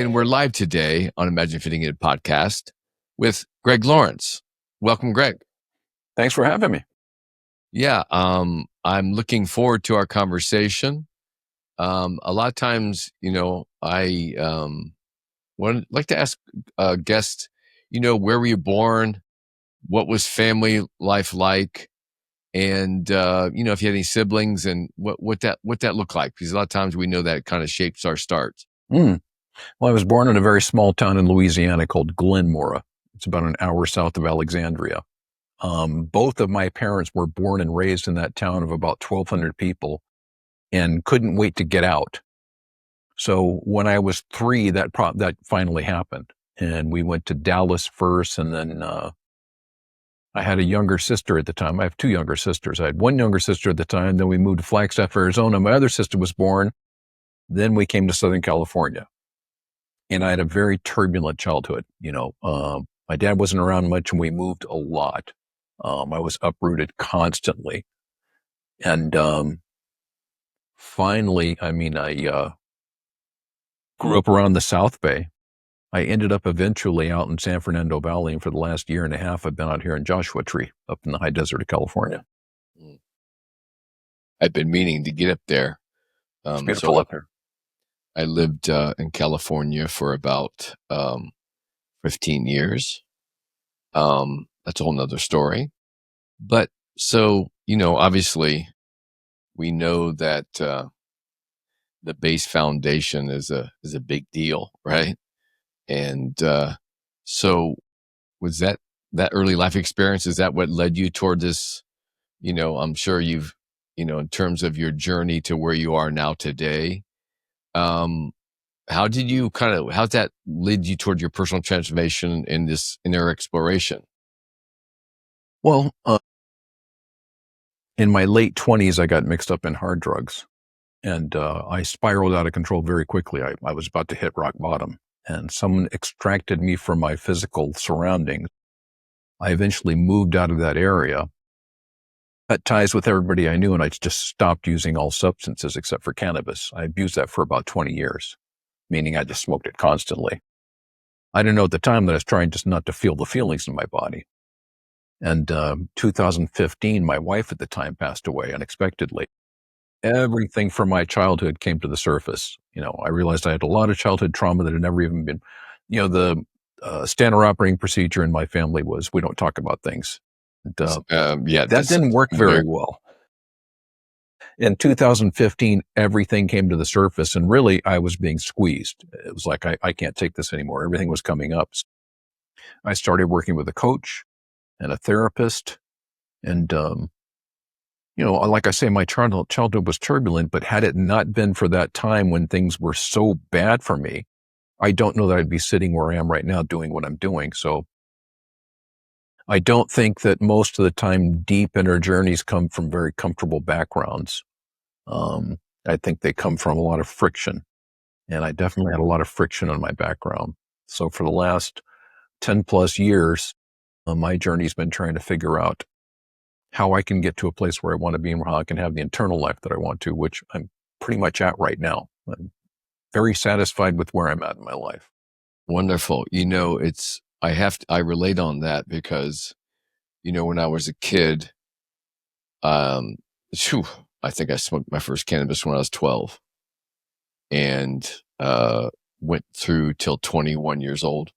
And we're live today on Imagine Fitting It podcast with Greg Lawrence. Welcome, Greg. Thanks for having me. Yeah, I'm looking forward to our conversation. A lot of times, I would like to ask guests, where were you born? What was family life like? And, if you had any siblings and what that looked like, because a lot of times we know that kind of shapes our starts. Well, I was born in a very small town in Louisiana called Glenmora. It's about an hour south of Alexandria. Both of my parents were born and raised in that town of about 1,200 people and couldn't wait to get out. So when I was 3, that finally happened. And we went to Dallas first, and then I had a younger sister at the time. I have 2 younger sisters. I had one younger sister at the time. Then we moved to Flagstaff, Arizona. My other sister was born. Then we came to Southern California. And I had a very turbulent childhood. My dad wasn't around much, and we moved a lot. I was uprooted constantly. And finally, I grew up around the South Bay. I ended up eventually out in San Fernando Valley, and for the last year and a half, I've been out here in Joshua Tree, up in the high desert of California. I've been meaning to get up there. It's beautiful up here. I lived in California for about 15 years. That's a whole nother story. But so, obviously we know that the base foundation is a big deal, right? And so was that early life experience, is that what led you toward this? I'm sure you've, in terms of your journey to where you are now today, how's that lead you toward your personal transformation in this inner exploration? Well, in my late 20s, I got mixed up in hard drugs, and I spiraled out of control very quickly. I was about to hit rock bottom, and someone extracted me from my physical surroundings. I eventually moved out of that area, cut ties with everybody I knew, and I just stopped using all substances except for cannabis. I abused that for about 20 years, meaning I just smoked it constantly. I didn't know at the time that I was trying just not to feel the feelings in my body. And 2015, my wife at the time passed away unexpectedly. Everything from my childhood came to the surface. I realized I had a lot of childhood trauma that had never even been, the standard operating procedure in my family was we don't talk about things. And, that didn't work very well. In 2015, everything came to the surface, and really I was being squeezed. It was like, I can't take this anymore. Everything was coming up. I started working with a coach and a therapist. And, like I say, my childhood was turbulent, but had it not been for that time when things were so bad for me, I don't know that I'd be sitting where I am right now doing what I'm doing. So I don't think that most of the time deep inner journeys come from very comfortable backgrounds. I think they come from a lot of friction, and I definitely had a lot of friction in my background. So for the last 10 plus years, my journey's been trying to figure out how I can get to a place where I want to be and how I can have the internal life that I want to, which I'm pretty much at right now. I'm very satisfied with where I'm at in my life. Wonderful. I relate on that because, when I was a kid, I think I smoked my first cannabis when I was 12 and went through till 21 years old.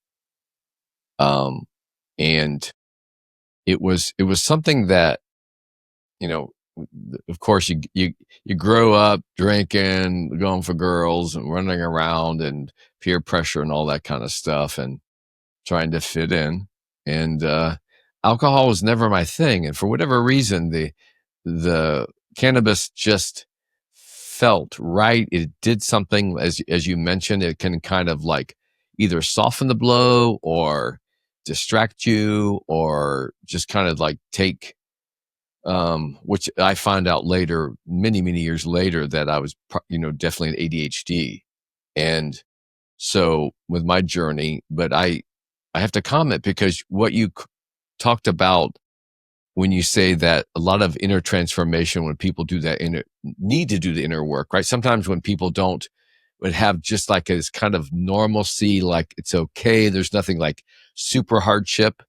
And it was something that, of course you grow up drinking, going for girls and running around and peer pressure and all that kind of stuff and trying to fit in. And alcohol was never my thing. And for whatever reason, the cannabis just felt right. It did something, as you mentioned, it can kind of like either soften the blow or distract you or just kind of like take, which I found out later, many, many years later, that I was, definitely an ADHD. And so with my journey, but I have to comment because what you talked about when you say that a lot of inner transformation, when people do that need to do the inner work, right? Sometimes when people don't would have just like this kind of normalcy, like it's okay. There's nothing like super hardship,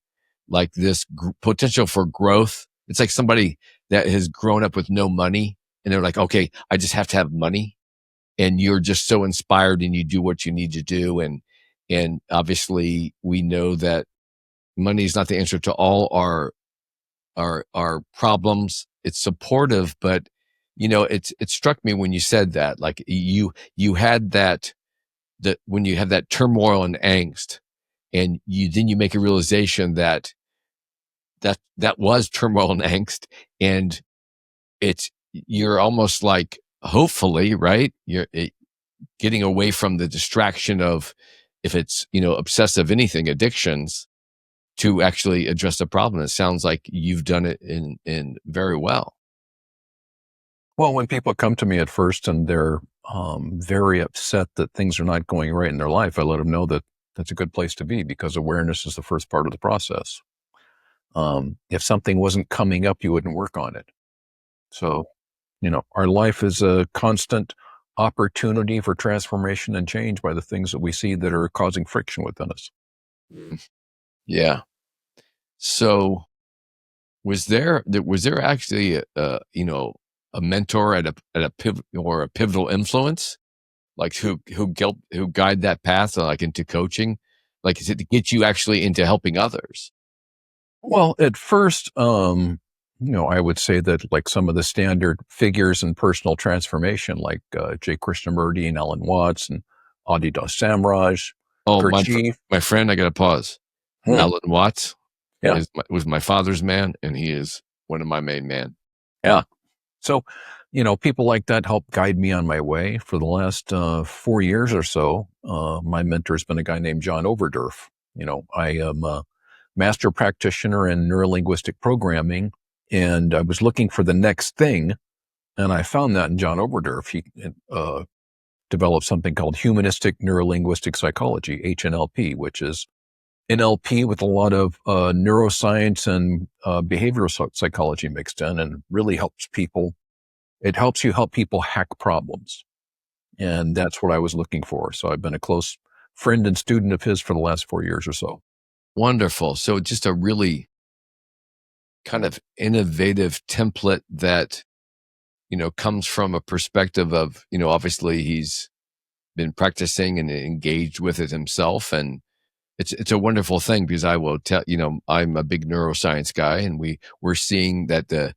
like this potential for growth. It's like somebody that has grown up with no money and they're like, okay, I just have to have money. And you're just so inspired and you do what you need to do. And obviously we know that money is not the answer to all our problems. It's supportive, but it struck me when you said that, like you had that when you have that turmoil and angst, and you make a realization that was turmoil and angst, and you're almost like, hopefully, right? You're getting away from the distraction of, if it's obsessive anything, addictions, to actually address the problem. It sounds like you've done it in very well. Well, when people come to me at first and they're very upset that things are not going right in their life, I let them know that that's a good place to be, because awareness is the first part of the process. If something wasn't coming up, you wouldn't work on it. So, our life is a constant opportunity for transformation and change by the things that we see that are causing friction within us. Mm. Yeah. So was there actually a mentor at a pivotal influence, like who guide that path, like into coaching, like is it to get you actually into helping others? Well, at first, I would say that like some of the standard figures in personal transformation, like J. Krishnamurti and Alan Watts and Adi Samraj, Oh, Gurdjieff. my friend, I got to pause. Hmm. Alan Watts Yeah, was my father's man, and he is one of my main men. yeah. So, people like that help guide me on my way. For the last 4 years or so, my mentor has been a guy named John Overdurf. I am a master practitioner in neurolinguistic programming, and I was looking for the next thing, and I found that in John Overdurf. He uh, developed something called humanistic neurolinguistic psychology, HNLP, which is NLP with a lot of neuroscience and behavioral psychology mixed in, and really helps people. It helps you help people hack problems. And that's what I was looking for. So I've been a close friend and student of his for the last 4 years or so. Wonderful. So just a really kind of innovative template that comes from a perspective of, obviously he's been practicing and engaged with it himself. And it's a wonderful thing, because I will tell, I'm a big neuroscience guy, and we're seeing that the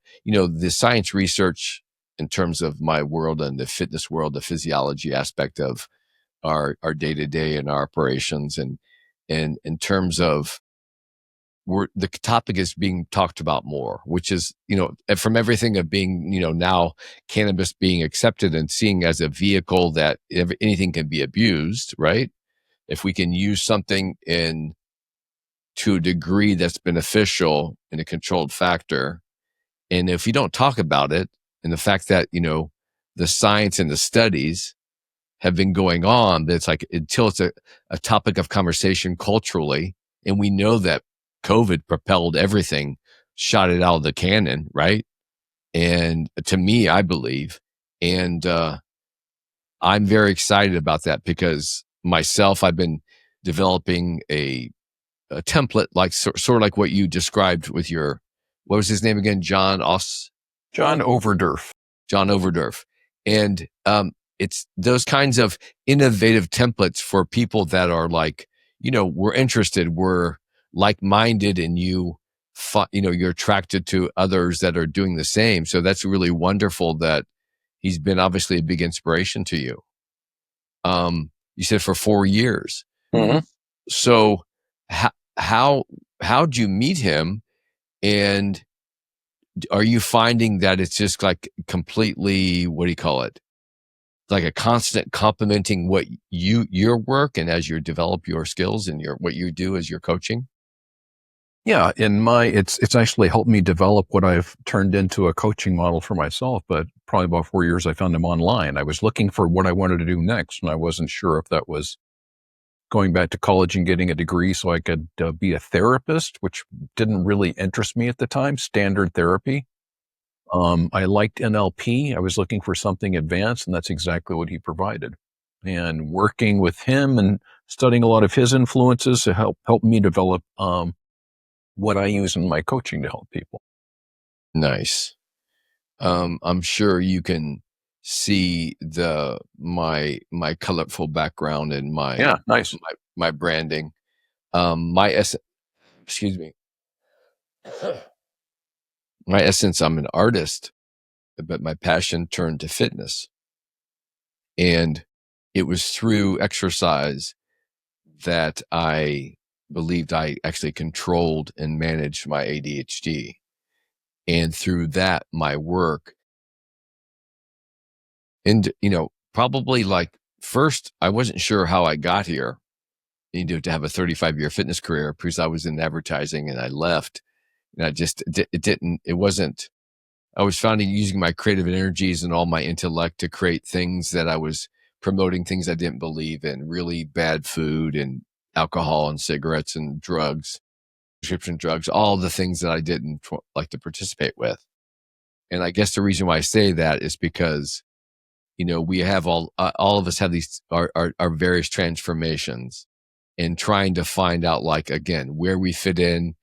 science research in terms of my world and the fitness world, the physiology aspect of our day to day and our operations, and in terms of the topic is being talked about more, which is, from everything of being, now cannabis being accepted and seeing as a vehicle that anything can be abused, right? If we can use something to a degree that's beneficial in a controlled factor, and if you don't talk about it, and the fact that, the science and the studies have been going on, that's like, until it's a topic of conversation culturally, and we know that COVID propelled everything, shot it out of the cannon, right? And to me, I believe, and I'm very excited about that, because myself, I've been developing a template, like sort of like what you described with your, what was his name again? John Overdurf. John Overdurf. And it's those kinds of innovative templates for people that are like, we're interested, we're like-minded, and you're attracted to others that are doing the same. So that's really wonderful that he's been obviously a big inspiration to you. You said for 4 years. Mhm. So how, how'd you meet him? And are you finding that it's just like completely, what do you call it? Like a constant complementing what your work, and as you develop your skills and what you do as your coaching? Yeah, it's actually helped me develop what I've turned into a coaching model for myself. But probably about 4 years, I found him online. I was looking for what I wanted to do next, and I wasn't sure if that was going back to college and getting a degree so I could be a therapist, which didn't really interest me at the time, standard therapy. I liked NLP. I was looking for something advanced, and that's exactly what he provided. and working with him and studying a lot of his influences to help me develop what I use in my coaching to help people. Nice. I'm sure you can see my colorful background and Yeah, nice. my branding. My excuse me. My essence, I'm an artist, but my passion turned to fitness. And it was through exercise that I believed I actually controlled and managed my ADHD. And through that, my work, and, probably like first, I wasn't sure how I got here, to have a 35-year fitness career because I was in advertising and I left. And I just, it wasn't, I was finding using my creative energies and all my intellect to create things that I was promoting things I didn't believe in, really bad food and alcohol and cigarettes and drugs, prescription drugs, all the things that I didn't like to participate with. And I guess the reason why I say that is because, we have all of us have these, our various transformations and trying to find out, like, again, where we fit in,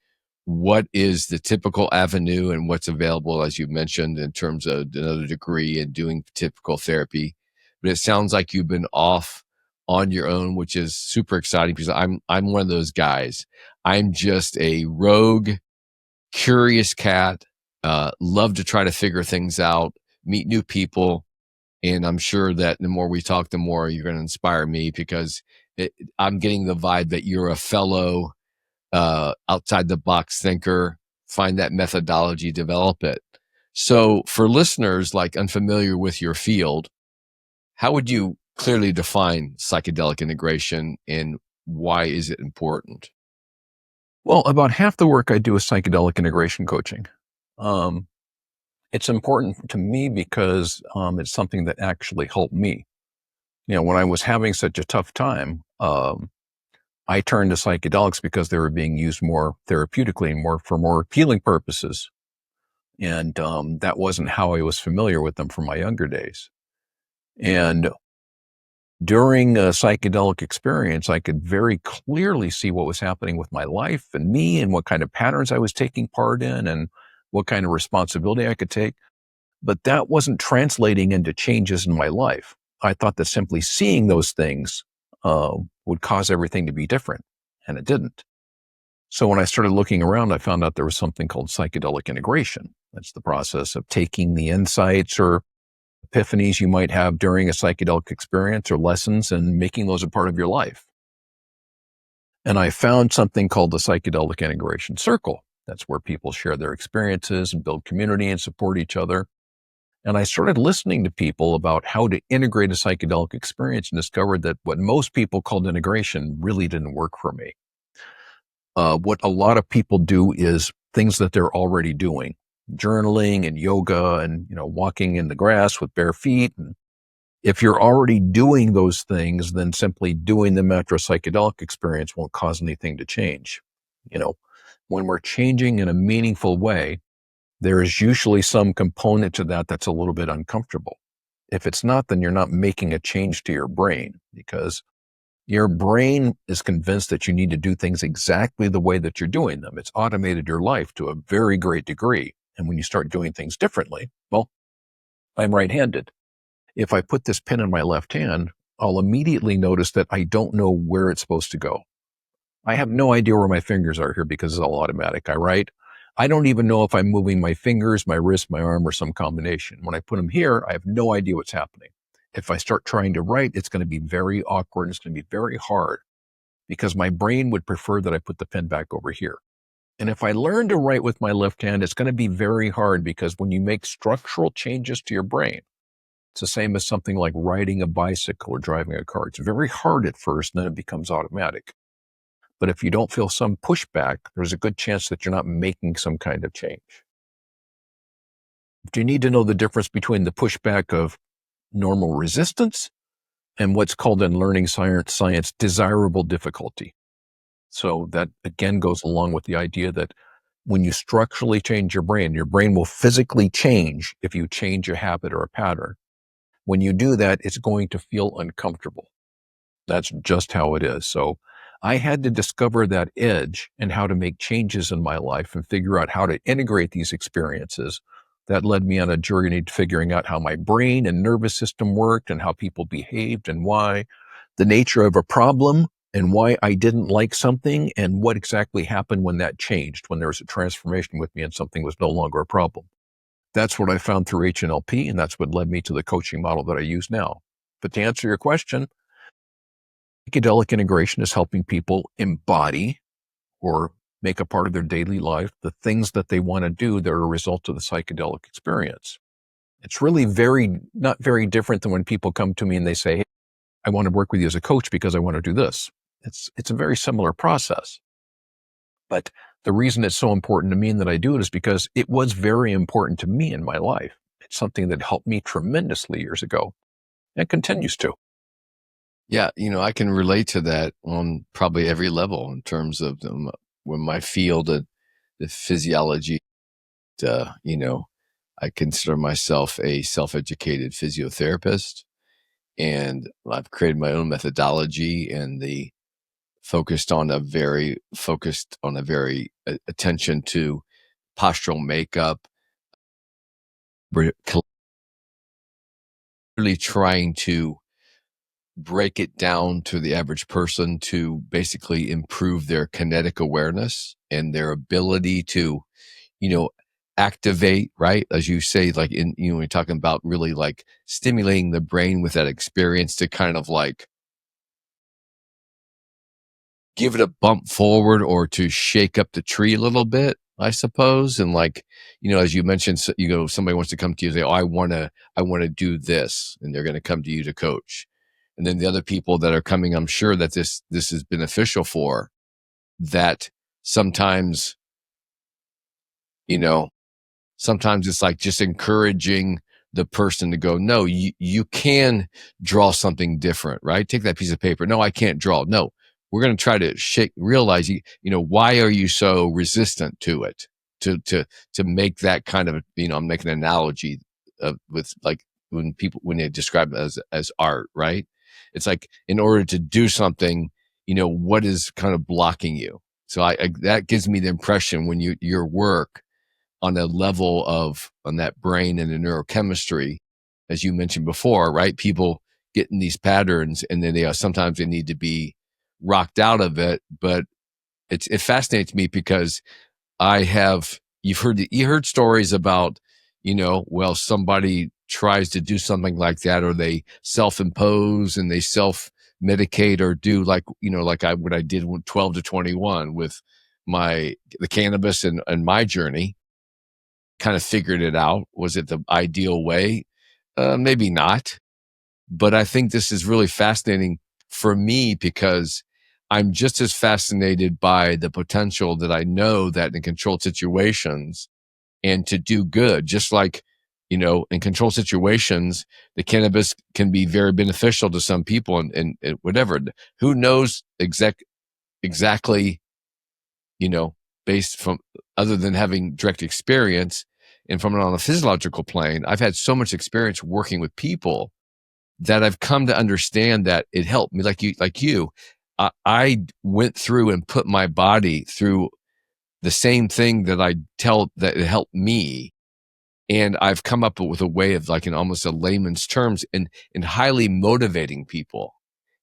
what is the typical avenue and what's available, as you mentioned, in terms of another degree and doing typical therapy. But it sounds like you've been off on your own, which is super exciting because I'm one of those guys. I'm just a rogue, curious cat. Love to try to figure things out, meet new people, and I'm sure that the more we talk, the more you're going to inspire me because I'm getting the vibe that you're a fellow outside the box thinker, find that methodology, develop it. So for listeners like unfamiliar with your field, how would you clearly define psychedelic integration and why is it important? Well, about half the work I do is psychedelic integration coaching. Um, it's important to me because it's something that actually helped me. When I was having such a tough time, I turned to psychedelics because they were being used more therapeutically and more for more healing purposes. And that wasn't how I was familiar with them from my younger days. And during a psychedelic experience, I could very clearly see what was happening with my life and me and what kind of patterns I was taking part in and what kind of responsibility I could take. But that wasn't translating into changes in my life. I thought that simply seeing those things would cause everything to be different, and it didn't. So when I started looking around, I found out there was something called psychedelic integration. That's the process of taking the insights or epiphanies you might have during a psychedelic experience or lessons and making those a part of your life. And I found something called the psychedelic integration circle. That's where people share their experiences and build community and support each other. And I started listening to people about how to integrate a psychedelic experience and discovered that what most people called integration really didn't work for me. What a lot of people do is things that they're already doing, journaling and yoga and, walking in the grass with bare feet. And if you're already doing those things, then simply doing them after a psychedelic experience won't cause anything to change. You know, when we're changing in a meaningful way, there is usually some component to that that's a little bit uncomfortable. If it's not, then you're not making a change to your brain because your brain is convinced that you need to do things exactly the way that you're doing them. It's automated your life to a very great degree. And when you start doing things differently, well, I'm right-handed. If I put this pen in my left hand, I'll immediately notice that I don't know where it's supposed to go. I have no idea where my fingers are here because it's all automatic. I write. I don't even know if I'm moving my fingers, my wrist, my arm, or some combination. When I put them here, I have no idea what's happening. If I start trying to write, it's going to be very awkward. It's going to be very hard because my brain would prefer that I put the pen back over here. And if I learn to write with my left hand, it's going to be very hard because when you make structural changes to your brain, it's the same as something like riding a bicycle or driving a car. It's very hard at first, and then it becomes automatic. But if you don't feel some pushback, there's a good chance that you're not making some kind of change. Do you need to know the difference between the pushback of normal resistance and what's called in learning science desirable difficulty? So that again goes along with the idea that when you structurally change your brain will physically change if you change a habit or a pattern. When you do that, it's going to feel uncomfortable. That's just how it is. So I had to discover that edge and how to make changes in my life and figure out how to integrate these experiences. That led me on a journey to figuring out how my brain and nervous system worked and how people behaved and why, the nature of a problem and why I didn't like something and what exactly happened when that changed, when there was a transformation with me and something was no longer a problem. That's what I found through HNLP, and that's what led me to the coaching model that I use now. But to answer your question, psychedelic integration is helping people embody or make a part of their daily life the things that they want to do that are a result of the psychedelic experience. It's really not very different than when people come to me and they say, "Hey, I want to work with you as a coach because I want to do this." It's a very similar process. But the reason it's so important to me and that I do it is because it was very important to me in my life. It's something that helped me tremendously years ago and continues to. Yeah, I can relate to that on probably every level in terms of when my field, the physiology. Uh, you know, I consider myself a self-educated physiotherapist, and I've created my own methodology and the focused on a very attention to postural makeup. We're clearly trying to break it down to the average person to basically improve their kinetic awareness and their ability to, you know, activate, right? As you say, like when you're talking about really like stimulating the brain with that experience to kind of like give it a bump forward or to shake up the tree a little bit, I suppose. And like, as you mentioned, somebody wants to come to you and say, "Oh, I want to do this," and they're going to come to you to coach. And then the other people that are coming, I'm sure that this is beneficial for that. Sometimes, you know, sometimes it's like just encouraging the person to go, "No, you can draw something different, right? Take that piece of paper. No, I can't draw. No, we're going to try to realize, why are you so resistant to it? To make that kind of, I'm making an analogy with like when they describe it as art, right? It's like in order to do something, what is kind of blocking you? So that gives me the impression when your work on a level of on that brain and the neurochemistry, as you mentioned before, right? People get in these patterns and then sometimes they need to be rocked out of it. But it fascinates me because you heard stories about, well, somebody tries to do something like that, or they self-impose and they self-medicate or do like, like what I did with 12 to 21 with the cannabis and my journey, kind of figured it out. Was it the ideal way? Maybe not. But I think this is really fascinating for me because I'm just as fascinated by the potential that I know that in controlled situations and to do good, just like, in controlled situations, the cannabis can be very beneficial to some people and whatever. Who knows exactly, you know, based from other than having direct experience and from on a physiological plane, I've had so much experience working with people that I've come to understand that it helped me. Like you, I went through and put my body through the same thing that I tell that it helped me. And I've come up with a way of like in almost a layman's terms in highly motivating people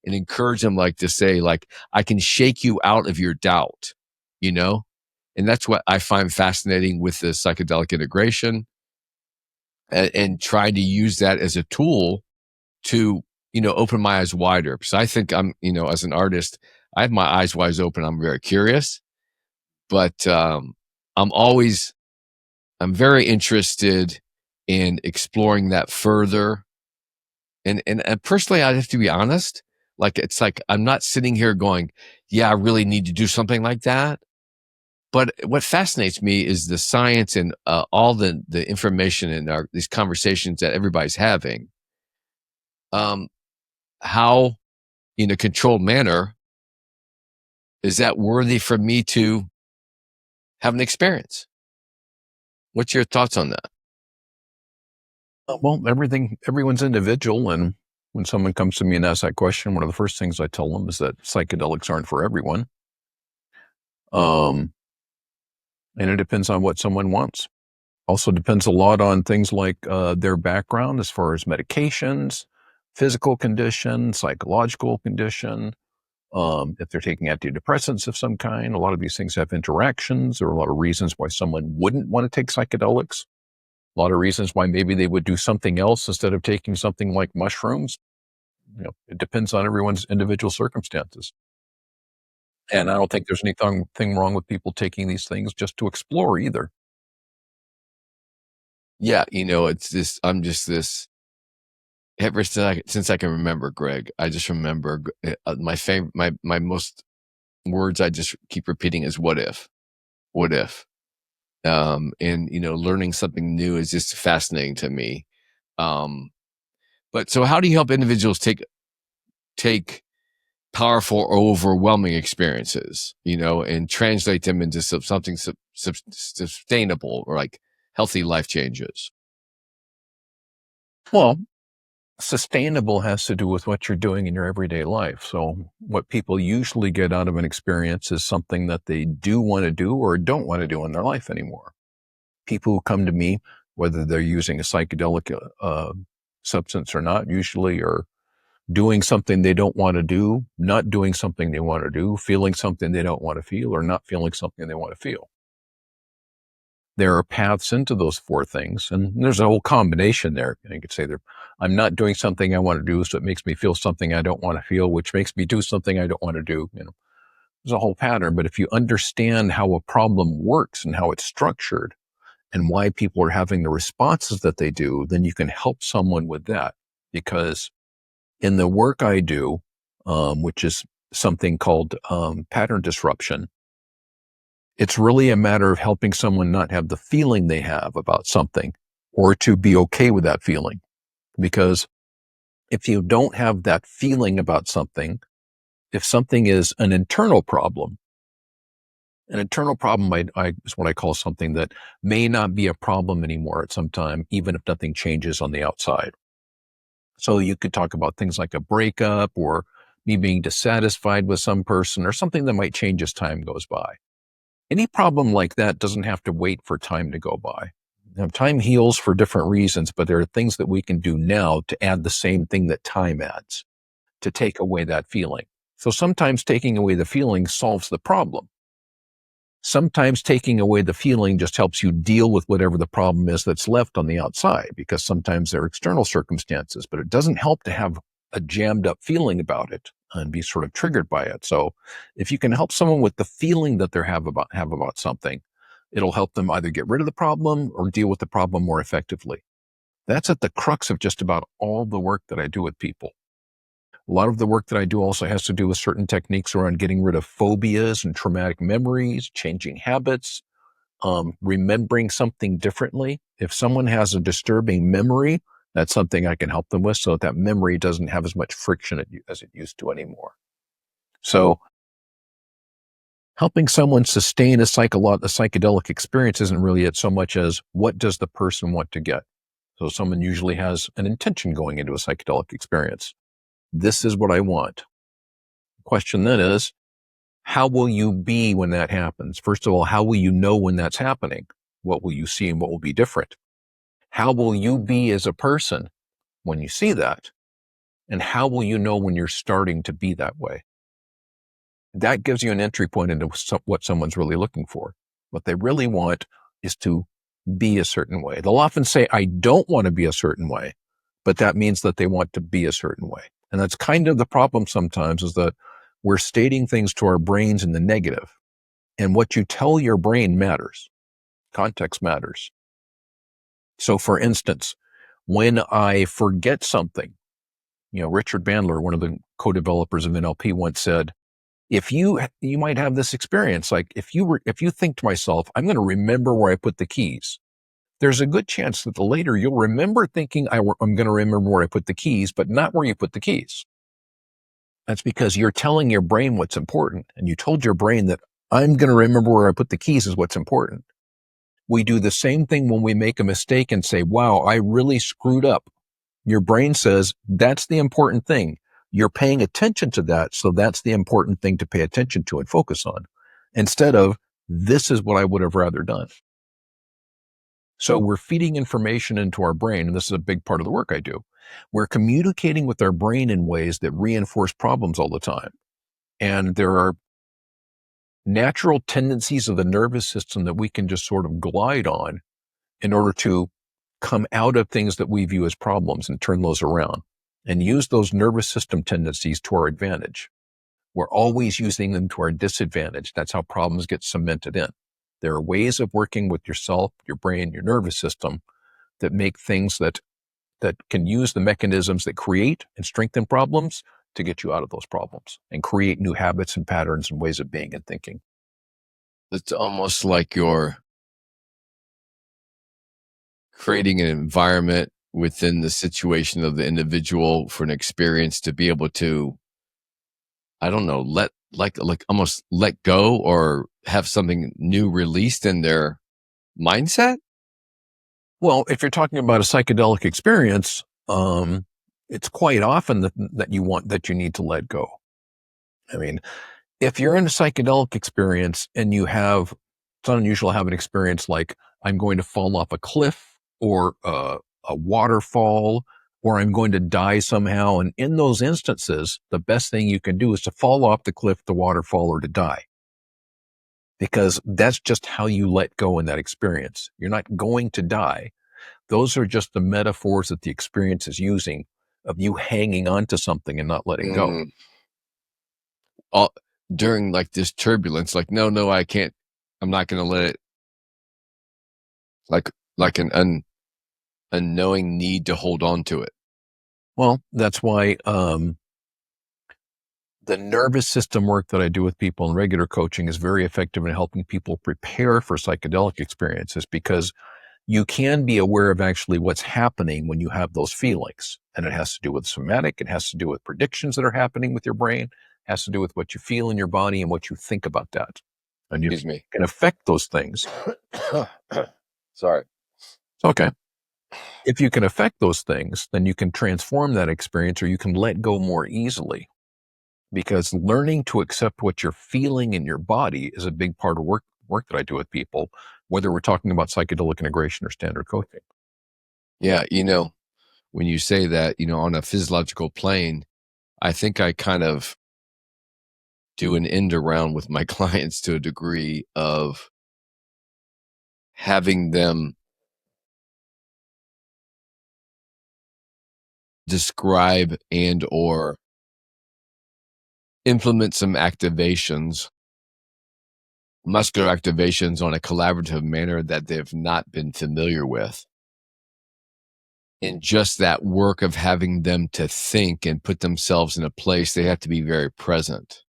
and encourage them like to say, like, I can shake you out of your doubt, you know? And that's what I find fascinating with the psychedelic integration and trying to use that as a tool to, open my eyes wider. Because I think I'm, as an artist, I have my eyes wide open. I'm very curious, but I'm always I'm very interested in exploring that further. And personally, I have to be honest. Like it's like I'm not sitting here going, "Yeah, I really need to do something like that." But what fascinates me is the science and all the information and these conversations that everybody's having. Um, how, in a controlled manner, is that worthy for me to have an experience? What's your thoughts on that? Well, everyone's individual. And when someone comes to me and asks that question, one of the first things I tell them is that psychedelics aren't for everyone. Um, and it depends on what someone wants. Also depends a lot on things like their background as far as medications, physical condition, psychological condition. If they're taking antidepressants of some kind, a lot of these things have interactions. There are a lot of reasons why someone wouldn't want to take psychedelics. A lot of reasons why maybe they would do something else instead of taking something like mushrooms. It depends on everyone's individual circumstances. And I don't think there's anything wrong with people taking these things just to explore either. Yeah, it's this. I'm just this. Ever since I can remember, Greg, I just remember my favorite, my most words I just keep repeating is what if, and learning something new is just fascinating to me. Um, but so, how do you help individuals take powerful or overwhelming experiences, and translate them into something sustainable or like healthy life changes? Well, sustainable has to do with what you're doing in your everyday life. So, what people usually get out of an experience is something that they do want to do or don't want to do in their life anymore. People who come to me, whether they're using a psychedelic substance or not, usually are doing something they don't want to do, not doing something they want to do, feeling something they don't want to feel, or not feeling something they want to feel. There are paths into those four things, and there's a whole combination there. You could say I'm not doing something I want to do, so it makes me feel something I don't want to feel, which makes me do something I don't want to do. There's a whole pattern. But if you understand how a problem works and how it's structured and why people are having the responses that they do, then you can help someone with that. Because in the work I do, which is something called pattern disruption, it's really a matter of helping someone not have the feeling they have about something or to be okay with that feeling. Because if you don't have that feeling about something, if something is an internal problem is what I call something that may not be a problem anymore at some time, even if nothing changes on the outside. So you could talk about things like a breakup or me being dissatisfied with some person or something that might change as time goes by. Any problem like that doesn't have to wait for time to go by. Now, time heals for different reasons, but there are things that we can do now to add the same thing that time adds, to take away that feeling. So sometimes taking away the feeling solves the problem. Sometimes taking away the feeling just helps you deal with whatever the problem is that's left on the outside, because sometimes there are external circumstances, but it doesn't help to have a jammed up feeling about it and be sort of triggered by it. So if you can help someone with the feeling that they have about something, it'll help them either get rid of the problem or deal with the problem more effectively. That's at the crux of just about all the work that I do with people. A lot of the work that I do also has to do with certain techniques around getting rid of phobias and traumatic memories, changing habits, remembering something differently. If someone has a disturbing memory, that's something I can help them with so that memory doesn't have as much friction as it used to anymore. So helping someone sustain a psychedelic experience isn't really it so much as what does the person want to get? So someone usually has an intention going into a psychedelic experience. This is what I want. The question then is, how will you be when that happens? First of all, how will you know when that's happening? What will you see and what will be different? How will you be as a person when you see that? And how will you know when you're starting to be that way? That gives you an entry point into what someone's really looking for. What they really want is to be a certain way. They'll often say, I don't want to be a certain way, but that means that they want to be a certain way. And that's kind of the problem sometimes, is that we're stating things to our brains in the negative. And what you tell your brain matters. Context matters. So for instance, when I forget something, Richard Bandler, one of the co-developers of NLP, once said, if you might have this experience, like if you think to myself, I'm going to remember where I put the keys. There's a good chance that the later you'll remember thinking I'm going to remember where I put the keys, but not where you put the keys. That's because you're telling your brain what's important. And you told your brain that I'm going to remember where I put the keys is what's important. We do the same thing when we make a mistake and say, wow, I really screwed up. Your brain says, that's the important thing. You're paying attention to that, so that's the important thing to pay attention to and focus on, instead of, this is what I would have rather done. So we're feeding information into our brain, and this is a big part of the work I do. We're communicating with our brain in ways that reinforce problems all the time. And there are natural tendencies of the nervous system that we can just sort of glide on in order to come out of things that we view as problems and turn those around and use those nervous system tendencies to our advantage. We're always using them to our disadvantage. That's how problems get cemented in. There are ways of working with yourself, your brain, your nervous system that make things that can use the mechanisms that create and strengthen problems to get you out of those problems and create new habits and patterns and ways of being and thinking. It's almost like you're creating an environment within the situation of the individual for an experience to be able to, I don't know, like almost let go or have something new released in their mindset. Well, if you're talking about a psychedelic experience, it's quite often that you need to let go. I mean, if you're in a psychedelic experience and it's unusual to have an experience like I'm going to fall off a cliff or a waterfall, or I'm going to die somehow. And in those instances, the best thing you can do is to fall off the cliff, the waterfall, or to die. Because that's just how you let go in that experience. You're not going to die. Those are just the metaphors that the experience is using of you hanging on to something and not letting go. All, during like this turbulence, like, no, I can't, I'm not going to let it, like an unknowing need to hold on to it. Well, that's why the nervous system work that I do with people in regular coaching is very effective in helping people prepare for psychedelic experiences, because you can be aware of actually what's happening when you have those feelings. And it has to do with somatic. It has to do with predictions that are happening with your brain. It has to do with what you feel in your body and what you think about that. And you can affect those things. Sorry. Okay. If you can affect those things, then you can transform that experience, or you can let go more easily. Because learning to accept what you're feeling in your body is a big part of work that I do with people, whether we're talking about psychedelic integration or standard coaching. Yeah, when you say that, on a physiological plane, I think I kind of do an end around with my clients to a degree of having them describe and or implement some activations, muscular activations on a collaborative manner that they've not been familiar with. And just that work of having them to think and put themselves in a place, they have to be very present.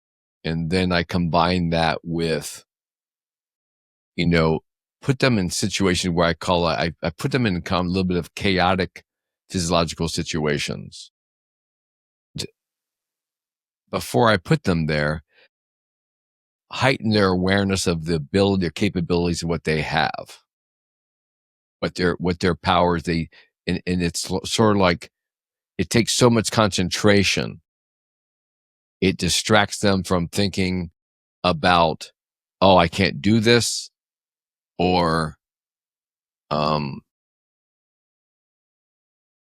And then I combine that with, put them in situations where I put them in a little bit of chaotic physiological situations. Before I put them there, heighten their awareness of the ability, their capabilities, and what they have, what their powers. And it's sort of like, it takes so much concentration. It distracts them from thinking about, oh, I can't do this, or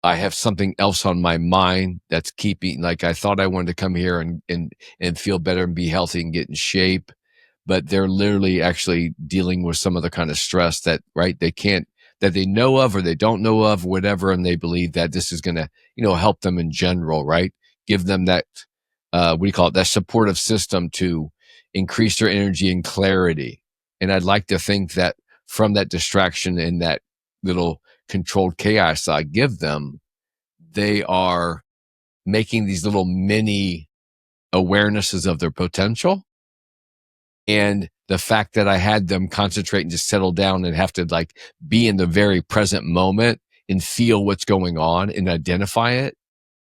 I have something else on my mind that's keeping, like, I thought I wanted to come here and feel better and be healthy and get in shape, but they're literally actually dealing with some other kind of stress that, right, that they know of or they don't know of, whatever, and they believe that this is going to, help them in general, right? Give them that, what do you call it, that supportive system to increase their energy and clarity. And I'd like to think that from that distraction and that little controlled chaos I give them, they are making these little mini awarenesses of their potential. And the fact that I had them concentrate and just settle down and have to like be in the very present moment and feel what's going on and identify it.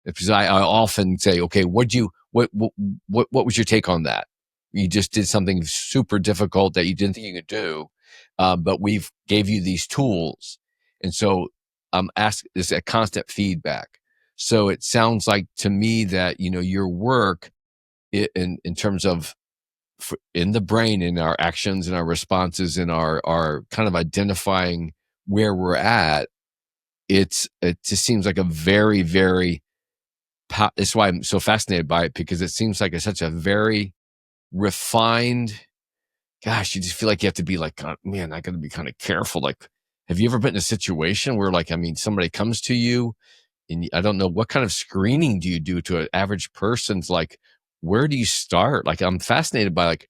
Because I often say, okay, what was your take on that? You just did something super difficult that you didn't think you could do, but we've gave you these tools. And so I'm asking, is a constant feedback. So it sounds like to me that, your work in terms of in the brain, in our actions and our responses, in our kind of identifying where we're at, it just seems like a very, very, that's why I'm so fascinated by it, because it seems like it's such a very refined, gosh, you just feel like you have to be like, man, I got to be kind of careful. Like, have you ever been in a situation where, like, I mean, somebody comes to you and I don't know, what kind of screening do you do to an average person's, like, where do you start? Like, I'm fascinated by, like,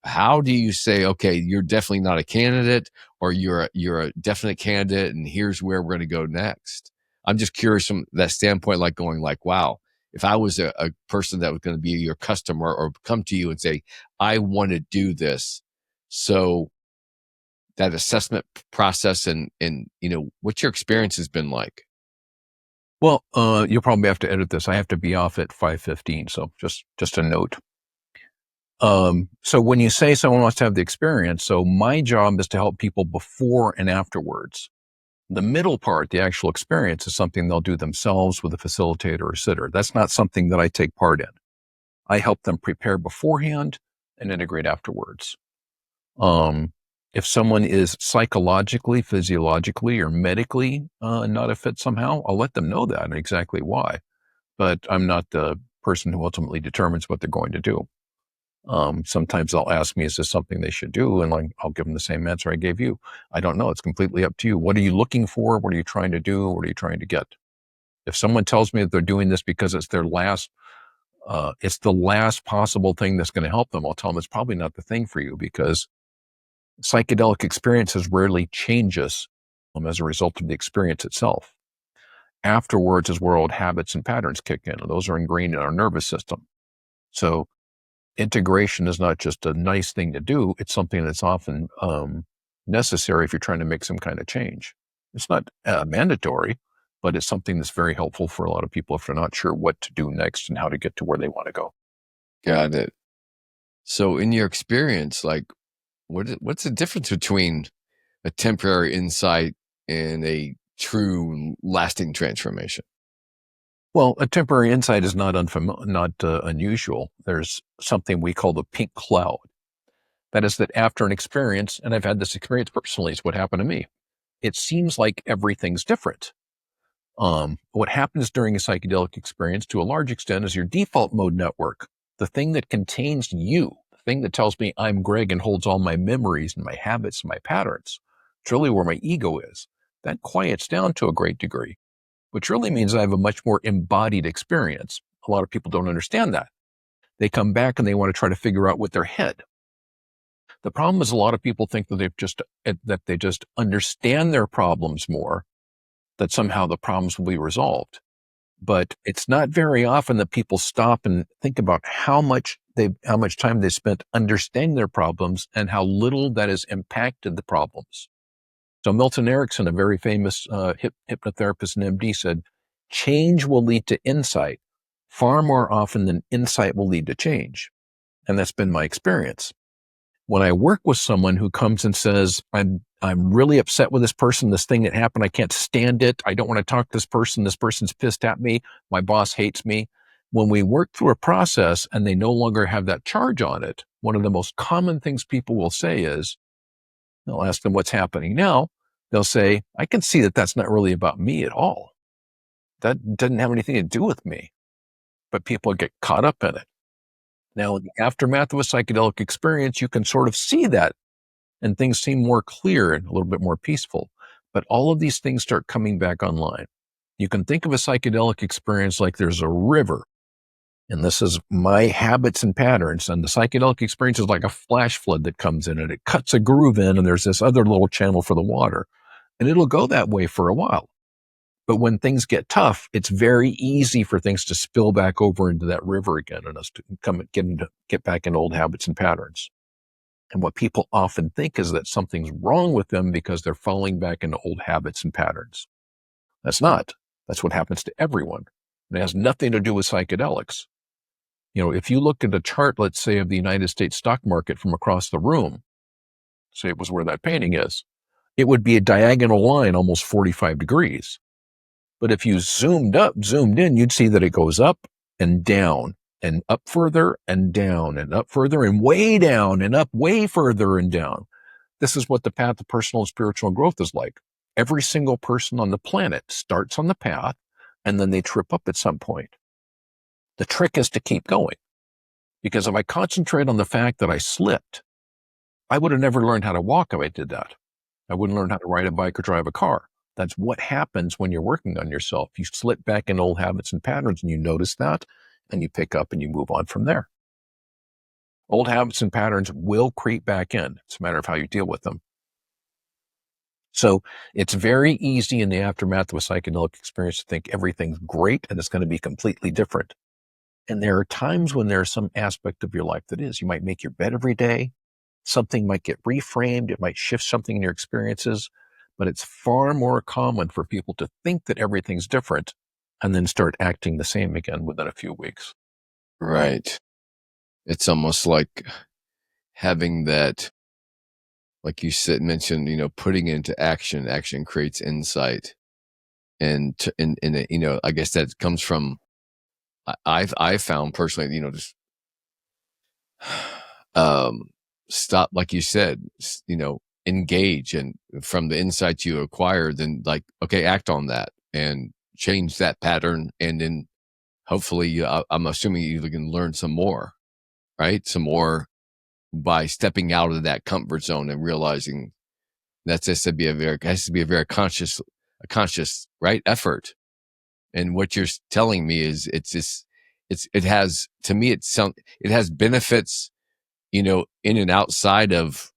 how do you say, okay, you're definitely not a candidate, or you're a definite candidate, and here's where we're going to go next. I'm just curious from that standpoint, like going like, wow, if I was a person that was going to be your customer or come to you and say, I want to do this. So that assessment process and what your experience has been like. Well, you'll probably have to edit this. I have to be off at 5:15, so just a note. So when you say someone wants to have the experience, so my job is to help people before and afterwards. The middle part, the actual experience, is something they'll do themselves with a facilitator or sitter. That's not something that I take part in. I help them prepare beforehand and integrate afterwards. Um, if someone is psychologically, physiologically, or medically not a fit somehow, I'll let them know that and exactly why. But I'm not the person who ultimately determines what they're going to do. Sometimes they'll ask me, is this something they should do? And I'll give them the same answer I gave you. I don't know. It's completely up to you. What are you looking for? What are you trying to do? What are you trying to get? If someone tells me that they're doing this because it's it's the last possible thing that's going to help them, I'll tell them it's probably not the thing for you, because psychedelic experiences rarely change us as a result of the experience itself. Afterwards is where old habits and patterns kick in, and those are ingrained in our nervous system. So integration is not just a nice thing to do. It's something that's often necessary if you're trying to make some kind of change. It's not mandatory, but it's something that's very helpful for a lot of people if they're not sure what to do next and how to get to where they want to go. Got it. So in your experience, like, what's the difference between a temporary insight and a true lasting transformation? Well, a temporary insight is not unusual. There's something we call the pink cloud. That is that after an experience, and I've had this experience personally, it's what happened to me. It seems like everything's different. What happens during a psychedelic experience to a large extent is your default mode network, the thing that contains you, the thing that tells me I'm Greg and holds all my memories and my habits and my patterns. It's really where my ego is. That quiets down to a great degree, which really means I have a much more embodied experience. A lot of people don't understand that. They come back and they want to try to figure out with their head. The problem is a lot of people think that they just understand their problems more, that somehow the problems will be resolved. But it's not very often that people stop and think about how much time they spent understanding their problems and how little that has impacted the problems. So Milton Erickson, a very famous hypnotherapist and MD, said, change will lead to insight far more often than insight will lead to change. And that's been my experience. When I work with someone who comes and says, I'm really upset with this person, this thing that happened, I can't stand it, I don't want to talk to this person's pissed at me, my boss hates me. When we work through a process and they no longer have that charge on it, one of the most common things people will say is, I'll ask them what's happening now. They'll say, I can see that that's not really about me at all. That doesn't have anything to do with me. But people get caught up in it. Now, in the aftermath of a psychedelic experience, you can sort of see that and things seem more clear and a little bit more peaceful. But all of these things start coming back online. You can think of a psychedelic experience like there's a river, and this is my habits and patterns. And the psychedelic experience is like a flash flood that comes in and it cuts a groove in, and there's this other little channel for the water. And it'll go that way for a while. But when things get tough, it's very easy for things to spill back over into that river again and us to get back into old habits and patterns. And what people often think is that something's wrong with them because they're falling back into old habits and patterns. That's not. That's what happens to everyone. And it has nothing to do with psychedelics. If you look at a chart, let's say, of the United States stock market from across the room, say it was where that painting is, it would be a diagonal line, almost 45 degrees. But if you zoomed in, you'd see that it goes up and down and up further and down and up further and way down and up way further and down. This is what the path of personal and spiritual growth is like. Every single person on the planet starts on the path and then they trip up at some point. The trick is to keep going. Because if I concentrate on the fact that I slipped, I would have never learned how to walk if I did that. I wouldn't learn how to ride a bike or drive a car. That's what happens when you're working on yourself. You slip back in old habits and patterns and you notice that and you pick up and you move on from there. Old habits and patterns will creep back in. It's a matter of how you deal with them. So it's very easy in the aftermath of a psychedelic experience to think everything's great and it's going to be completely different. And there are times when there's some aspect of your life that is. You might make your bed every day. Something might get reframed. It might shift something in your experiences. But it's far more common for people to think that everything's different and then start acting the same again within a few weeks. Right. It's almost like having that, like you mentioned, putting it into action. Action creates insight. And I guess that comes from, I've found personally, just stop, like you said, engage, and from the insights you acquire, then like, okay, act on that and change that pattern. And then hopefully I'm assuming you can learn some more, right? Some more by stepping out of that comfort zone and realizing that has to be a very conscious, right, effort. And what you're telling me is it has, to me, it has benefits, in and outside of,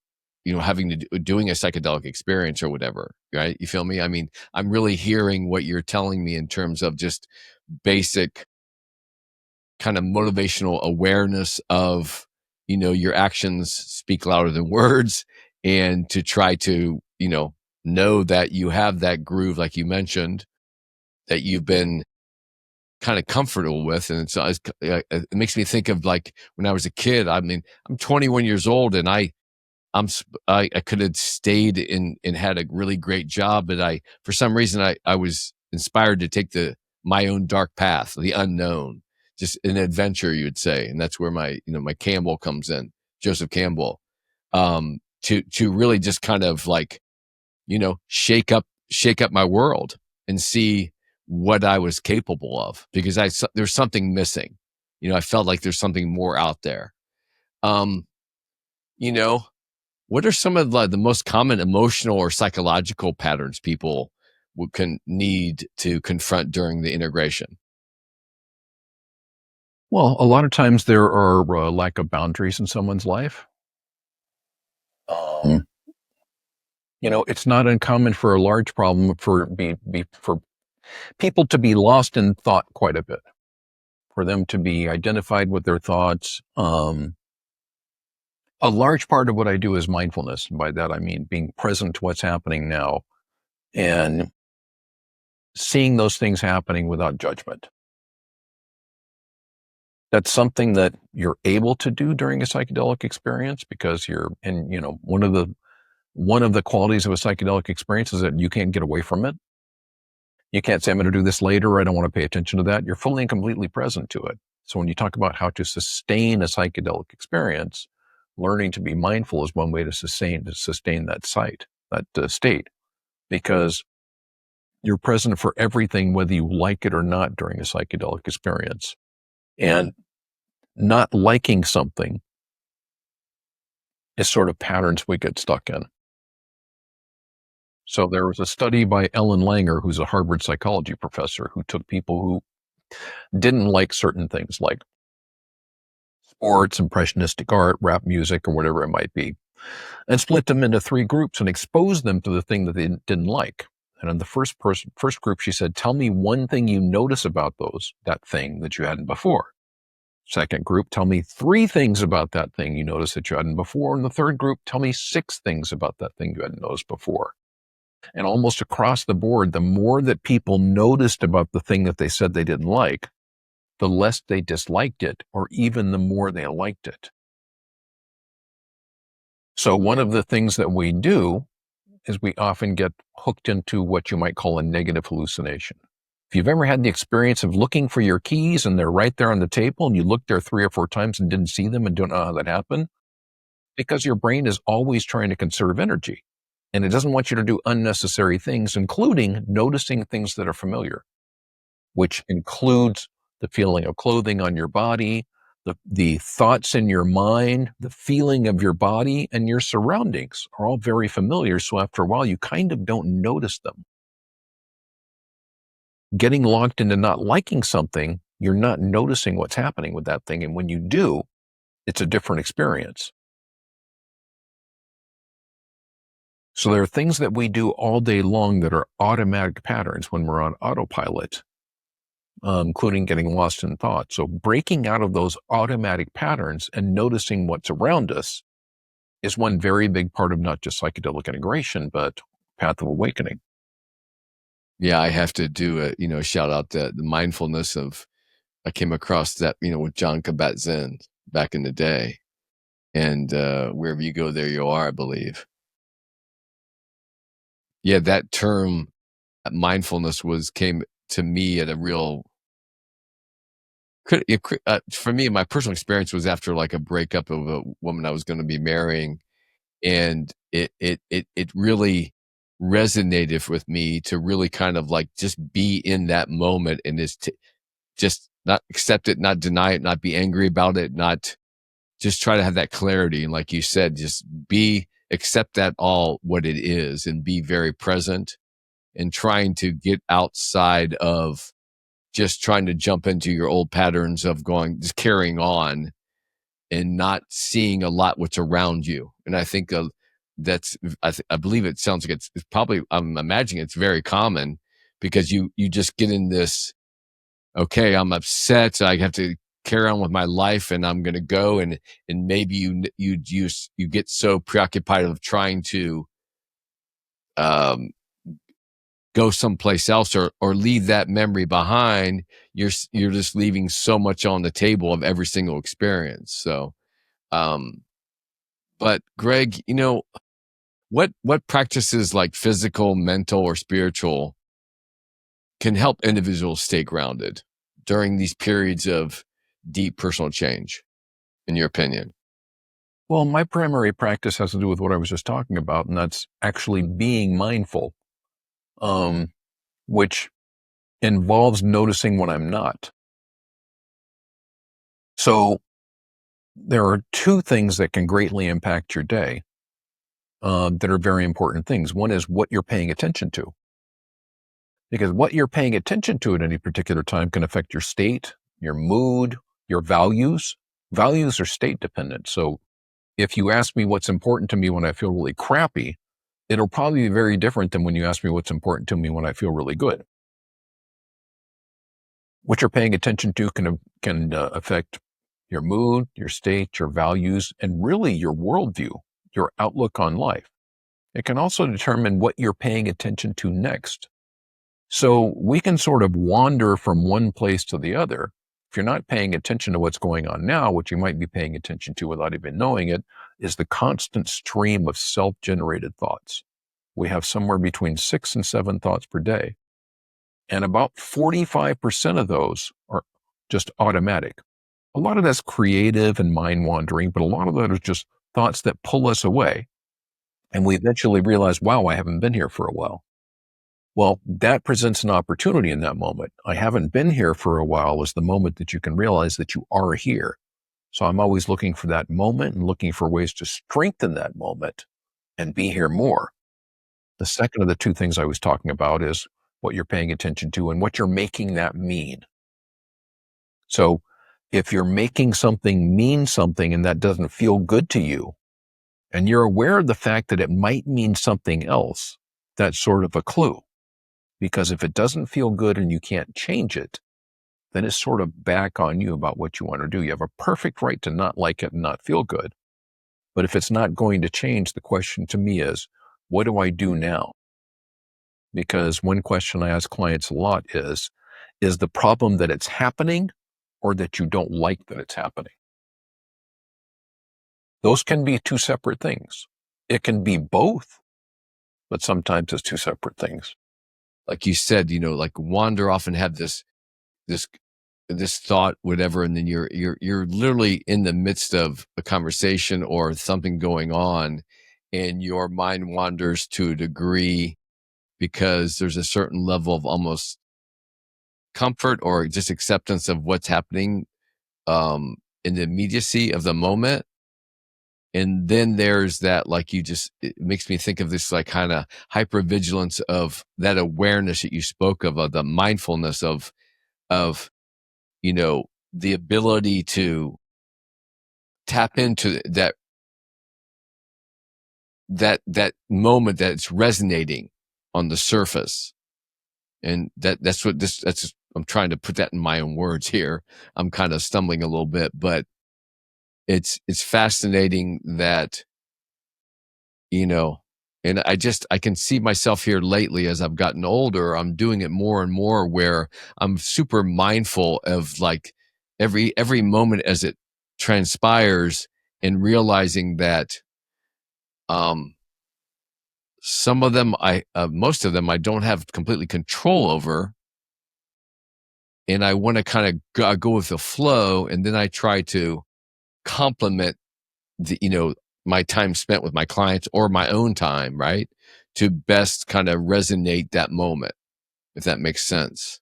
having to doing a psychedelic experience or whatever, right? You feel me? I mean, I'm really hearing what you're telling me in terms of just basic kind of motivational awareness of, your actions speak louder than words, and to try to, know that you have that groove, like you mentioned, that you've been kind of comfortable with. And so it makes me think of like when I was a kid. I mean, I'm 21 years old and I could have stayed in and had a really great job, but for some reason, I was inspired to take my own dark path, the unknown, just an adventure, you would say. And that's where my Campbell comes in, Joseph Campbell, to really just kind of like, shake up my world and see what I was capable of, because there's something missing. I felt like there's something more out there. Um, what are some of the most common emotional or psychological patterns people can need to confront during the integration? Well, a lot of times there are lack of boundaries in someone's life. Um, it's not uncommon for a large problem for people to be lost in thought quite a bit, for them to be identified with their thoughts. A large part of what I do is mindfulness. By that, I mean being present to what's happening now and seeing those things happening without judgment. That's something that you're able to do during a psychedelic experience because one of the qualities of a psychedelic experience is that you can't get away from it. You can't say, I'm going to do this later. I don't want to pay attention to that. You're fully and completely present to it. So when you talk about how to sustain a psychedelic experience, learning to be mindful is one way to sustain that state, because you're present for everything, whether you like it or not during a psychedelic experience. And not liking something is sort of patterns we get stuck in. So there was a study by Ellen Langer, who's a Harvard psychology professor, who took people who didn't like certain things like sports, impressionistic art, rap music, or whatever it might be, and split them into 3 groups and exposed them to the thing that they didn't like. And in the first group, she said, tell me one thing you notice about that thing that you hadn't before. Second group, tell me 3 things about that thing you noticed that you hadn't before. And the third group, tell me 6 things about that thing you hadn't noticed before. And almost across the board, the more that people noticed about the thing that they said they didn't like, the less they disliked it, or even the more they liked it. So one of the things that we do is we often get hooked into what you might call a negative hallucination. If you've ever had the experience of looking for your keys and they're right there on the table and you looked there 3 or 4 times and didn't see them and don't know how that happened, because your brain is always trying to conserve energy and it doesn't want you to do unnecessary things, including noticing things that are familiar, which includes the feeling of clothing on your body, the thoughts in your mind, the feeling of your body, and your surroundings are all very familiar. So after a while, you kind of don't notice them. Getting locked into not liking something, you're not noticing what's happening with that thing. And when you do, it's a different experience. So there are things that we do all day long that are automatic patterns when we're on autopilot, including getting lost in thought. So breaking out of those automatic patterns and noticing what's around us is one very big part of not just psychedelic integration, but path of awakening. Yeah, I have to do a, shout out the mindfulness of, I came across that, with John Kabat-Zinn back in the day. And wherever you go, there you are, I believe. Yeah, that term, mindfulness came to me at a real, for me, my personal experience was after like a breakup of a woman I was going to be marrying. And it really resonated with me to really kind of like just be in that moment and just not accept it, not deny it, not be angry about it, not just try to have that clarity. And like you said, just accept that all what it is and be very present and trying to get outside of just trying to jump into your old patterns of just carrying on and not seeing a lot what's around you. And I think that's, I believe it sounds like it's probably, I'm imagining it's very common because you just get in this, okay, I'm upset. I have to carry on with my life and I'm going to go. And maybe you get so preoccupied of trying to, um, go someplace else or leave that memory behind. You're just leaving so much on the table of every single experience. So, um, but Greg, what practices like physical, mental, or spiritual can help individuals stay grounded during these periods of deep personal change, in your opinion? Well, my primary practice has to do with what I was just talking about, and that's actually being mindful, um, which involves noticing when I'm not. So there are two things that can greatly impact your day that are very important things. One is what you're paying attention to, because what you're paying attention to at any particular time can affect your state, your mood, your values. Values are state dependent. So if you ask me what's important to me when I feel really crappy, it'll probably be very different than when you ask me what's important to me when I feel really good. What you're paying attention to can affect your mood, your state, your values, and really your worldview, your outlook on life. It can also determine what you're paying attention to next. So we can sort of wander from one place to the other. If you're not paying attention to what's going on now, what you might be paying attention to without even knowing it is the constant stream of self-generated thoughts. We have somewhere between 6 and 7 thoughts per day. And about 45% of those are just automatic. A lot of that's creative and mind wandering, but a lot of that is just thoughts that pull us away. And we eventually realize, wow, I haven't been here for a while. Well, that presents an opportunity in that moment. I haven't been here for a while is the moment that you can realize that you are here. So I'm always looking for that moment and looking for ways to strengthen that moment and be here more. The second of the two things I was talking about is what you're paying attention to and what you're making that mean. So if you're making something mean something and that doesn't feel good to you, and you're aware of the fact that it might mean something else, that's sort of a clue. Because if it doesn't feel good and you can't change it, then it's sort of back on you about what you want to do. You have a perfect right to not like it and not feel good. But if it's not going to change, the question to me is, what do I do now? Because one question I ask clients a lot is the problem that it's happening or that you don't like that it's happening? Those can be two separate things. It can be both, but sometimes it's two separate things. Like you said, like wander off and have this this thought, whatever, and then you're literally in the midst of a conversation or something going on, and your mind wanders to a degree because there's a certain level of almost comfort or just acceptance of what's happening in the immediacy of the moment. And then there's that, like, it makes me think of this like kind of hypervigilance of that awareness that you spoke of the mindfulness of the ability to tap into that moment that's resonating on the surface. And I'm trying to put that in my own words here. I'm kind of stumbling a little bit, but it's fascinating that, you know, and I can see myself here lately as I've gotten older. I'm doing it more and more where I'm super mindful of like every moment as it transpires, and realizing that um some of them most of them I don't have completely control over, and I want to kind of go with the flow, and then I try to complement the my time spent with my clients or my own time, right, to best kind of resonate that moment, if that makes sense.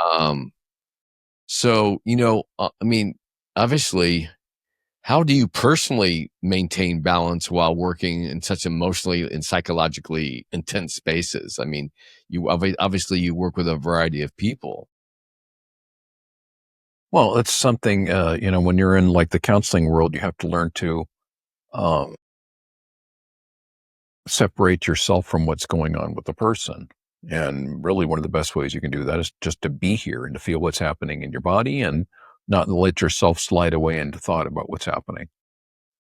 um so I mean, obviously, how do you personally maintain balance while working in such emotionally and psychologically intense spaces? I mean, obviously you work with a variety of people. Well, it's something, when you're in like the counseling world, you have to learn to um, separate yourself from what's going on with the person. And really, one of the best ways you can do that is just to be here and to feel what's happening in your body and not let yourself slide away into thought about what's happening.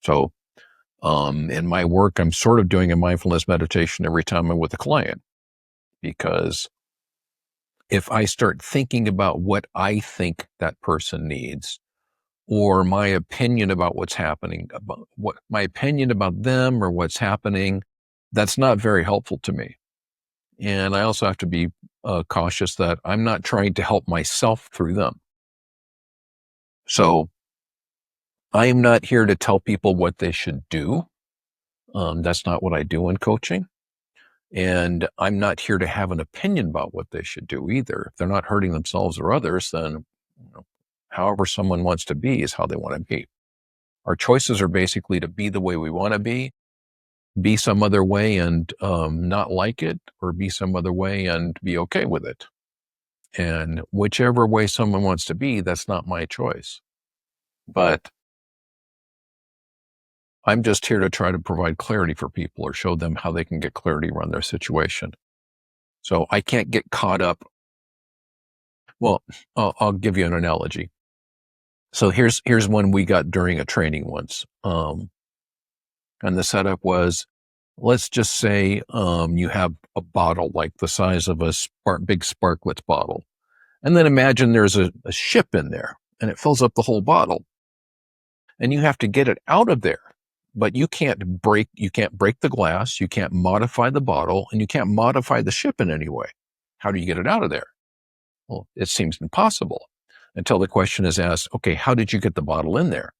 So, in my work, I'm sort of doing a mindfulness meditation every time I'm with a client, because if I start thinking about what I think that person needs, or my opinion about what's happening, about what my opinion about them or what's happening, that's not very helpful to me. And I also have to be cautious that I'm not trying to help myself through them. So I am not here to tell people what they should do. That's not what I do in coaching. And I'm not here to have an opinion about what they should do either. If they're not hurting themselves or others, then however someone wants to be is how they want to be. Our choices are basically to be the way we want to be some other way and not like it, or be some other way and be okay with it. And whichever way someone wants to be, that's not my choice. But I'm just here to try to provide clarity for people or show them how they can get clarity around their situation. So I can't get caught up. Well, I'll give you an analogy. So here's one we got during a training once. And the setup was, let's just say you have a bottle like the size of a big Sparkletts bottle. And then imagine there's a ship in there and it fills up the whole bottle. And you have to get it out of there. But you can't break the glass, you can't modify the bottle, and you can't modify the ship in any way. How do you get it out of there? Well, it seems impossible until the question is asked, okay, how did you get the bottle in there?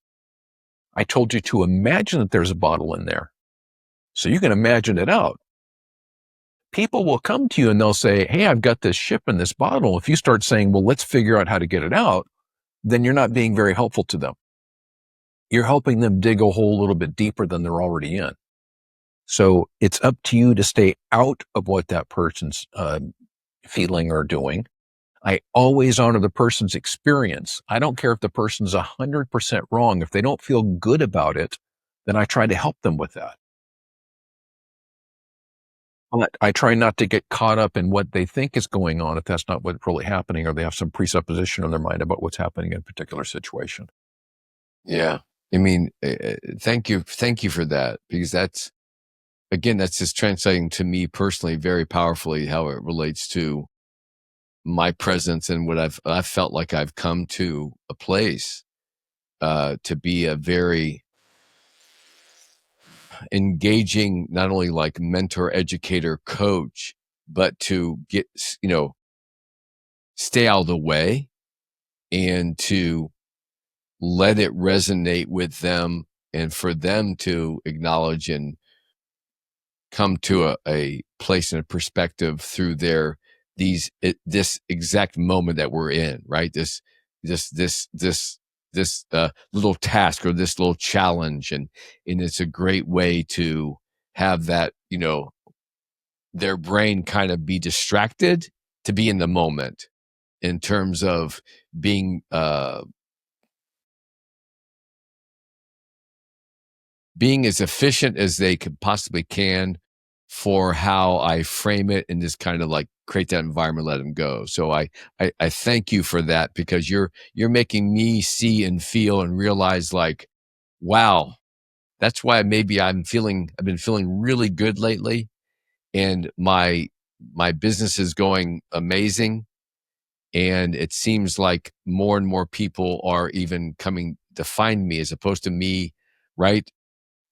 I told you to imagine that there's a bottle in there. So you can imagine it out. People will come to you and they'll say, hey, I've got this ship in this bottle. If you start saying, well, let's figure out how to get it out, then you're not being very helpful to them. You're helping them dig a hole a little bit deeper than they're already in. So it's up to you to stay out of what that person's feeling or doing. I always honor the person's experience. I don't care if the person's 100% wrong. If they don't feel good about it, then I try to help them with that. But I try not to get caught up in what they think is going on if that's not what's really happening, or they have some presupposition in their mind about what's happening in a particular situation. Yeah. I mean, thank you for that, because that's just translating to me personally very powerfully how it relates to my presence and what I've felt like I've come to a place to be a very engaging not only like mentor, educator, coach, but to get, stay out of the way and to let it resonate with them and for them to acknowledge and come to a place and a perspective through this exact moment that we're in, right? This little task or this little challenge, and it's a great way to have that, their brain kind of be distracted to be in the moment in terms of being as efficient as they could possibly can for how I frame it and just kind of like create that environment, let them go. So I thank you for that, because you're making me see and feel and realize like, wow, that's why maybe I've been feeling really good lately, and my business is going amazing. And it seems like more and more people are even coming to find me as opposed to me, right?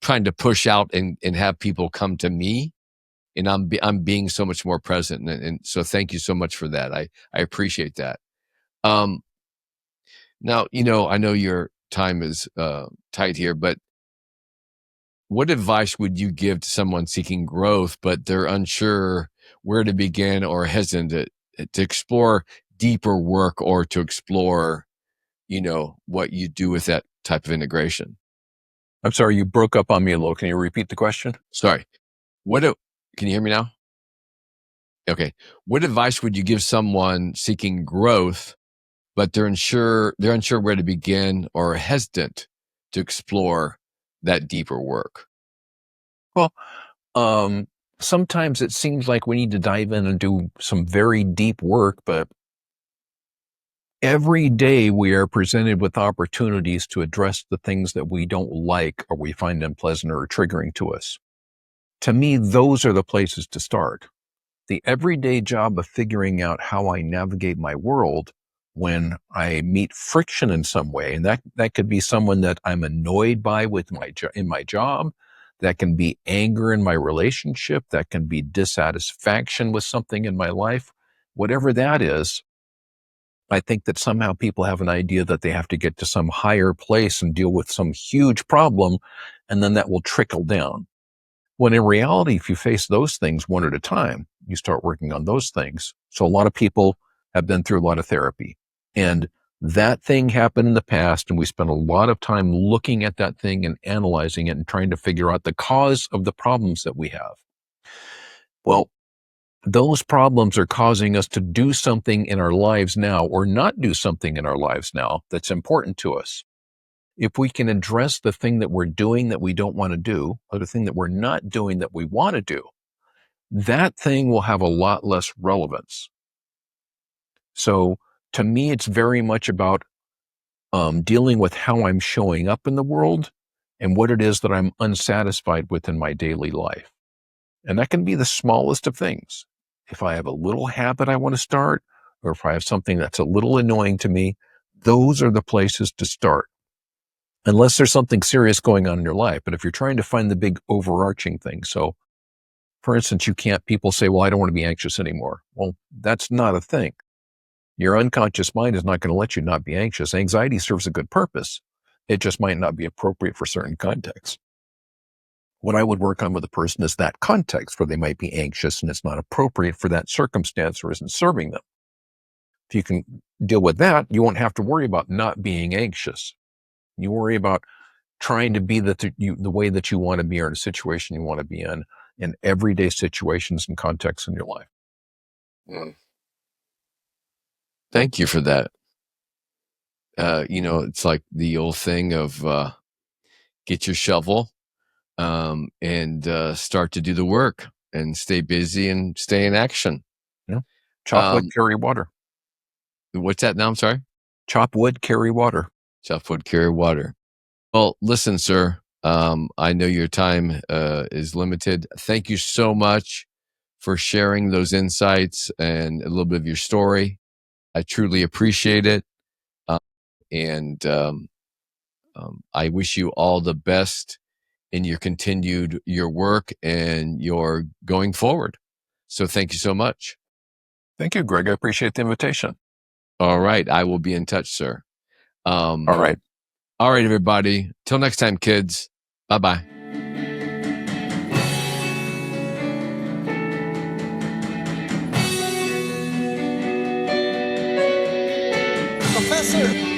Trying to push out and have people come to me, and I'm being so much more present, and so thank you so much for that. I appreciate that. Um, Now, I know your time is tight here, but what advice would you give to someone seeking growth, but they're unsure where to begin or hesitant to explore deeper work or to explore, what you do with that type of integration? I'm sorry, you broke up on me a little. Can you repeat the question? Sorry. Can you hear me now? Okay. What advice would you give someone seeking growth, but they're unsure where to begin or hesitant to explore that deeper work? Well, um, sometimes it seems like we need to dive in and do some very deep work, but every day we are presented with opportunities to address the things that we don't like or we find unpleasant or triggering to us. To me, those are the places to start. The everyday job of figuring out how I navigate my world when I meet friction in some way. And that could be someone that I'm annoyed by in my job. That can be anger in my relationship. That can be dissatisfaction with something in my life. Whatever that is, I think that somehow people have an idea that they have to get to some higher place and deal with some huge problem, and then that will trickle down. When in reality, if you face those things one at a time, you start working on those things. So a lot of people have been through a lot of therapy, and that thing happened in the past. And we spent a lot of time looking at that thing and analyzing it and trying to figure out the cause of the problems that we have. Well, those problems are causing us to do something in our lives now or not do something in our lives now that's important to us. If we can address the thing that we're doing that we don't want to do, or the thing that we're not doing that we want to do, that thing will have a lot less relevance. So to me, it's very much about dealing with how I'm showing up in the world and what it is that I'm unsatisfied with in my daily life. And that can be the smallest of things. If I have a little habit I want to start, or if I have something that's a little annoying to me, those are the places to start. Unless there's something serious going on in your life. But if you're trying to find the big overarching thing, so for instance, people say, well, I don't want to be anxious anymore. Well, that's not a thing. Your unconscious mind is not going to let you not be anxious. Anxiety serves a good purpose. It just might not be appropriate for certain contexts. What I would work on with a person is that context where they might be anxious and it's not appropriate for that circumstance or isn't serving them. If you can deal with that, you won't have to worry about not being anxious. You worry about trying to be the way that you want to be or in a situation you want to be in everyday situations and contexts in your life. Mm. Thank you for that. It's like the old thing of get your shovel, and start to do the work and stay busy and stay in action. Yeah. Chop wood, Um, carry water. what's that now? I'm sorry. Chop wood, carry water. Chop wood, carry water. Well, listen, sir. I know your time is limited. Thank you so much for sharing those insights and a little bit of your story. I truly appreciate it. And I wish you all the best in your work and your going forward. So thank you so much. Thank you, Greg. I appreciate the invitation. All right. I will be in touch, sir. All right. All right, everybody. Till next time, kids. Bye-bye. Professor!